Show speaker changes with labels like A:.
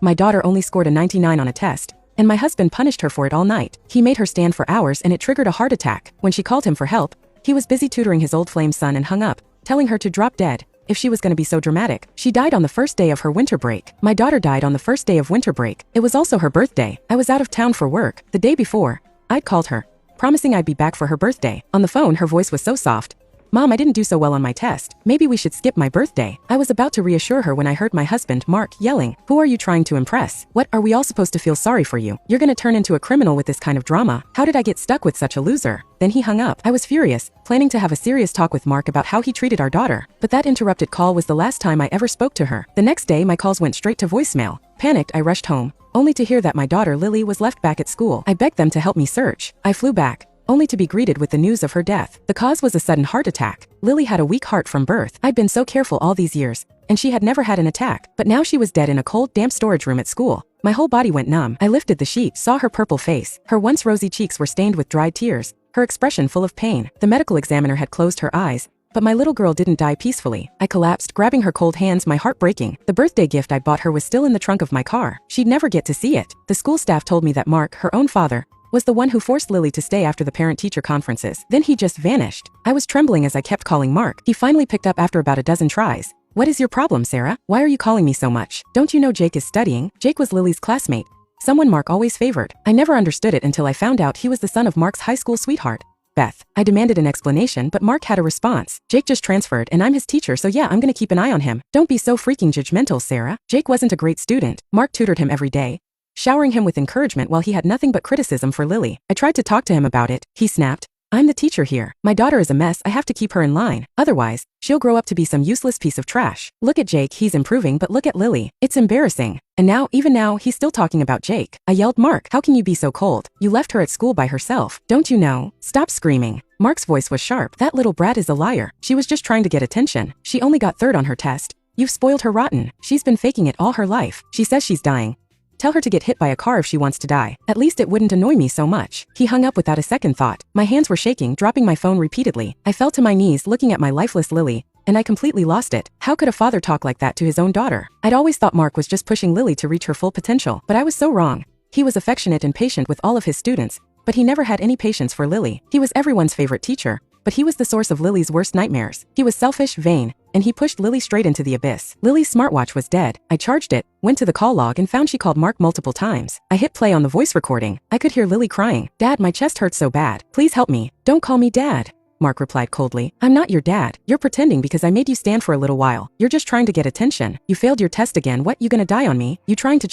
A: My daughter only scored a 99 on a test, and my husband punished her for it all night. He made her stand for hours and it triggered a heart attack. When she called him for help, he was busy tutoring his old flame son and hung up, telling her to drop dead if she was going to be so dramatic. She died on the first day of her winter break. My daughter died on the first day of winter break. It was also her birthday. I was out of town for work. The day before, I'd called her, promising I'd be back for her birthday. On the phone, her voice was so soft. Mom, I didn't do so well on my test. Maybe we should skip my birthday. I was about to reassure her when I heard my husband, Mark, yelling, "Who are you trying to impress? What, are we all supposed to feel sorry for you? You're gonna turn into a criminal with this kind of drama. How did I get stuck with such a loser?" Then he hung up. I was furious, planning to have a serious talk with Mark about how he treated our daughter. But that interrupted call was the last time I ever spoke to her. The next day, my calls went straight to voicemail. Panicked, I rushed home, only to hear that my daughter Lily was left back at school. I begged them to help me search. I flew back, only to be greeted with the news of her death. The cause was a sudden heart attack. Lily had a weak heart from birth. I'd been so careful all these years, and she had never had an attack. But now she was dead in a cold, damp storage room at school. My whole body went numb. I lifted the sheet, saw her purple face. Her once rosy cheeks were stained with dried tears, her expression full of pain. The medical examiner had closed her eyes, but my little girl didn't die peacefully. I collapsed, grabbing her cold hands, my heart breaking. The birthday gift I bought her was still in the trunk of my car. She'd never get to see it. The school staff told me that Mark, her own father, was the one who forced Lily to stay after the parent-teacher conferences. Then he just vanished. I was trembling as I kept calling Mark. He finally picked up after about a dozen tries. "What is your problem, Sarah? Why are you calling me so much? Don't you know Jake is studying?" Jake was Lily's classmate, someone Mark always favored. I never understood it until I found out he was the son of Mark's high school sweetheart, Beth. I demanded an explanation, but Mark had a response. "Jake just transferred and I'm his teacher, so yeah, I'm gonna keep an eye on him." Don't be so freaking judgmental, Sarah. Jake wasn't a great student. Mark tutored him every day, showering him with encouragement while he had nothing but criticism for Lily. I tried to talk to him about it. He snapped, "I'm the teacher here. My daughter is a mess. I have to keep her in line. Otherwise, she'll grow up to be some useless piece of trash. Look at Jake, he's improving, but look at Lily. It's embarrassing." And now, even now, he's still talking about Jake. I yelled, "Mark, how can you be so cold? You left her at school by herself. Don't you know? Stop screaming." Mark's voice was sharp. "That little brat is a liar. She was just trying to get attention. She only got third on her test. You've spoiled her rotten. She's been faking it all her life. She says she's dying. Tell her to get hit by a car if she wants to die. At least it wouldn't annoy me so much." He hung up without a second thought. My hands were shaking, dropping my phone repeatedly. I fell to my knees looking at my lifeless Lily, and I completely lost it. How could a father talk like that to his own daughter? I'd always thought Mark was just pushing Lily to reach her full potential, but I was so wrong. He was affectionate and patient with all of his students, but he never had any patience for Lily. He was everyone's favorite teacher, but he was the source of Lily's worst nightmares. He was selfish, vain, and he pushed Lily straight into the abyss. Lily's smartwatch was dead. I charged it, went to the call log and found she called Mark multiple times. I hit play on the voice recording. I could hear Lily crying. "Dad, my chest hurts so bad. Please help me." "Don't call me Dad," Mark replied coldly. "I'm not your dad. You're pretending because I made you stand for a little while. You're just trying to get attention. You failed your test again. What, you gonna die on me? You trying to